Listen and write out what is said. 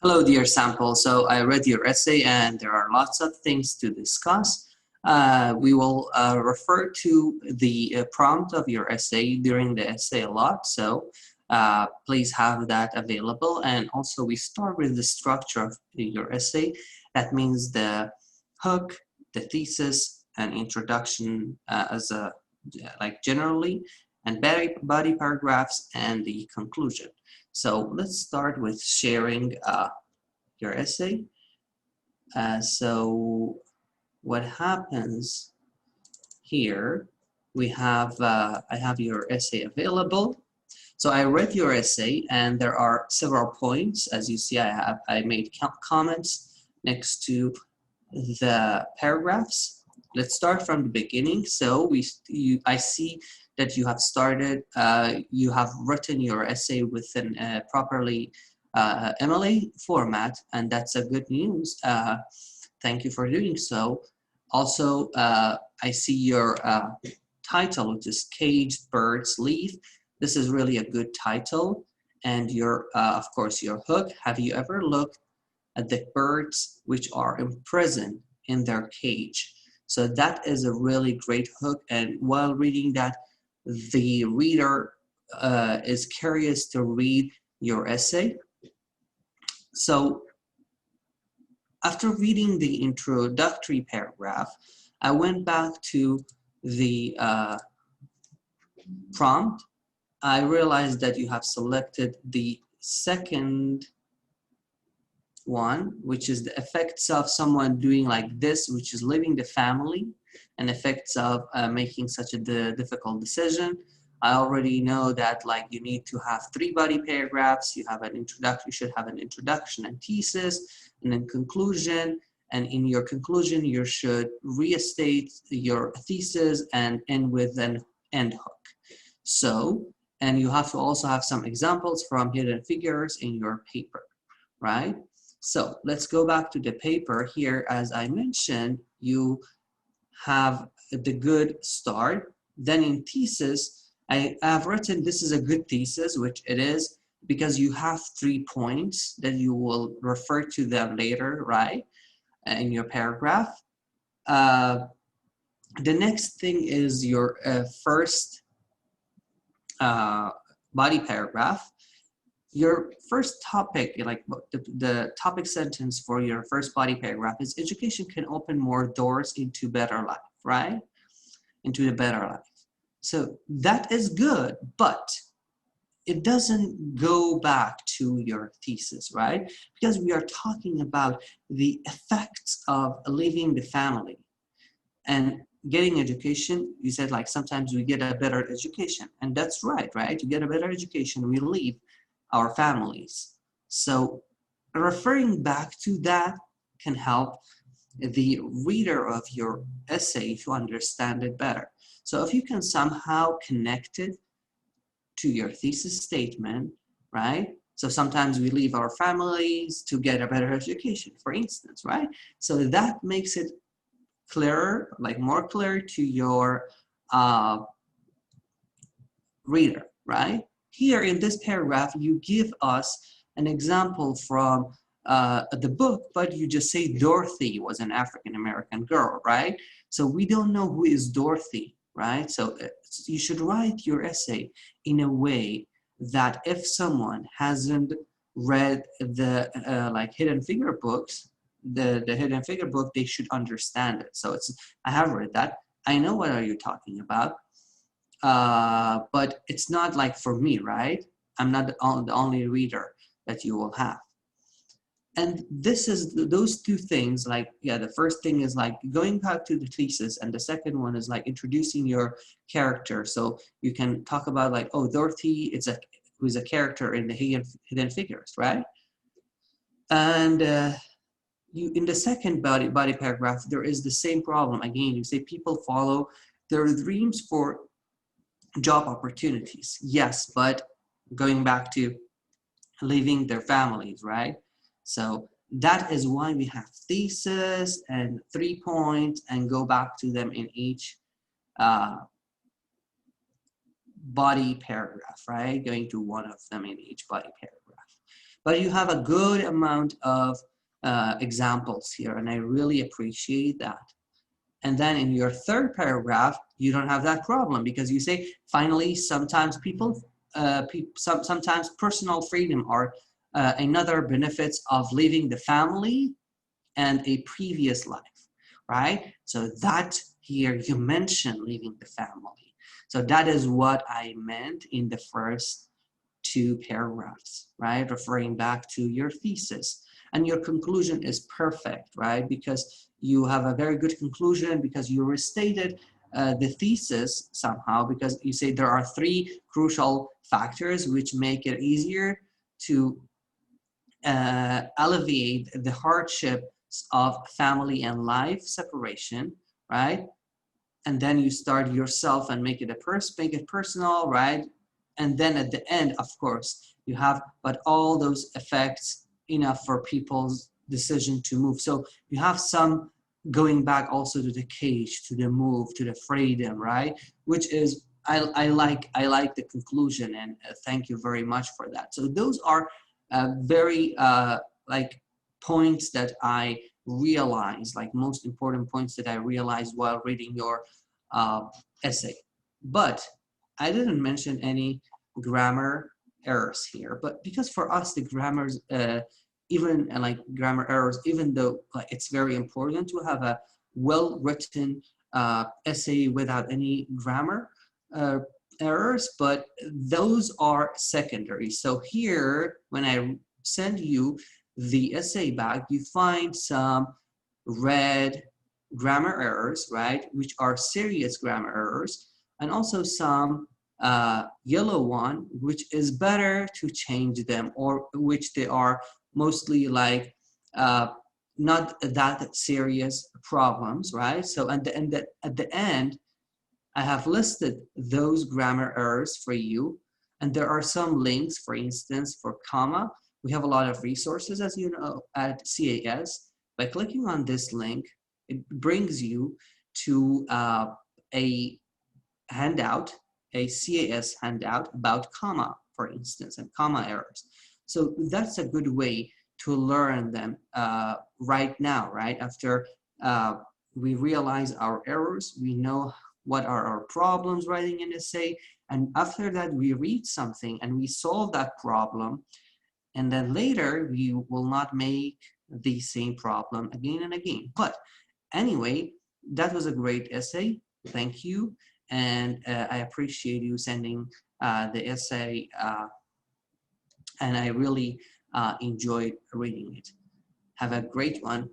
Hello, dear sample. So I read your essay and there are lots of things to discuss. We will refer to the prompt of your essay during the essay a lot. So please have that available. And also we start with the structure of your essay. That means the hook, the thesis, and introduction as a like generally, and body paragraphs and the conclusion. So let's start with sharing your essay. So what happens here, we have I have your essay available. So I read your essay and there are several points. As you see, I made comments next to the paragraphs. Let's start from the beginning. So I see that you have started, you have written your essay within a properly MLA format, and that's a good news. Thank you for doing so. Also, I see your title, which is Caged Birds Leave. This is really a good title. And your, of course, your hook. Have you ever looked at the birds which are imprisoned in their cage? So that is a really great hook, and while reading that, the reader is curious to read your essay. So after reading the introductory paragraph, I went back to the prompt. I realized that you have selected the second one, which is the effects of someone doing like this, which is leaving the family, and effects of making such a difficult decision. I already know that like you need to have 3 body paragraphs. You have an introduction. You should have an introduction and thesis, and then conclusion. And in your conclusion, you should restate your thesis and end with an end hook. So, and you have to also have some examples from hidden figures in your paper, right? So let's go back to the paper here. As I mentioned, you have the good start. Then in thesis, I have written this is a good thesis, which it is, because you have 3 points that you will refer to them later, right, in your paragraph. The next thing is your first body paragraph. Your first topic, like the topic sentence for your first body paragraph is education can open more doors into better life, right? Into the better life. So that is good, but it doesn't go back to your thesis, right? Because we are talking about the effects of leaving the family and getting education. You said like sometimes we get a better education, and that's right, right? You get a better education, we leave our families. So referring back to that can help the reader of your essay to understand it better. So if you can somehow connect it to your thesis statement, right? So sometimes we leave our families to get a better education, for instance, right? So that makes it clearer, like more clear to your reader, right? Here in this paragraph, you give us an example from the book, but you just say Dorothy was an African-American girl, right? So we don't know who is Dorothy, right? So you should write your essay in a way that if someone hasn't read the like Hidden Figure books, the Hidden Figure book, they should understand it. So I have read that. I know what are you talking about. But it's not like for me, right? I'm not the only reader that you will have. And this is those 2 things, like, yeah, the first thing is like going back to the thesis, and the second one is like introducing your character. So you can talk about like, oh, Dorothy, who's a character in the Hidden Figures, right? And you, in the second body paragraph, there is the same problem. Again, you say people follow their dreams for job opportunities. Yes, but going back to leaving their families, right? So that is why we have thesis and 3 points and go back to them in each body paragraph, right? Going to one of them in each body paragraph. but you have a good amount of examples here, and I really appreciate that. And then in your third paragraph, you don't have that problem because you say, finally, sometimes sometimes personal freedom are another benefits of leaving the family and a previous life, right? So that here you mention leaving the family. So that is what I meant in the first two paragraphs, right? Referring back to your thesis. And your conclusion is perfect, right? Because you have a very good conclusion because you restated the thesis somehow, because you say there are three crucial factors which make it easier to alleviate the hardships of family and life separation, right? And then you start yourself and make it personal, right? And then at the end, of course, you have, but all those effects enough for people's decision to move. So you have some going back also to the cage, to the move, to the freedom, right? Which is, I like the conclusion, and thank you very much for that. So those are very like points that I realized, like most important points that I realized while reading your uh, essay. But I didn't mention any grammar errors here, but because for us the grammars even like grammar errors, even though it's very important to have a well-written essay without any grammar uh, errors, but those are secondary. So here, when I send you the essay back, you find some red grammar errors, right, which are serious grammar errors, and also some yellow one, which is better to change them, or which they are mostly like uh, not that serious problems, right? So at the end, I have listed those grammar errors for you, and there are some links, for instance, for comma. We have a lot of resources, as you know, at CAS. By clicking on this link, it brings you to a handout, a CAS handout about comma, for instance, and comma errors. So that's a good way to learn them right now, right? After we realize our errors, we know what are our problems writing an essay, and after that we read something and we solve that problem, and then later we will not make the same problem again and again. But anyway, that was a great essay. Thank you. And I appreciate you sending the essay, and I really enjoyed reading it. Have a great one.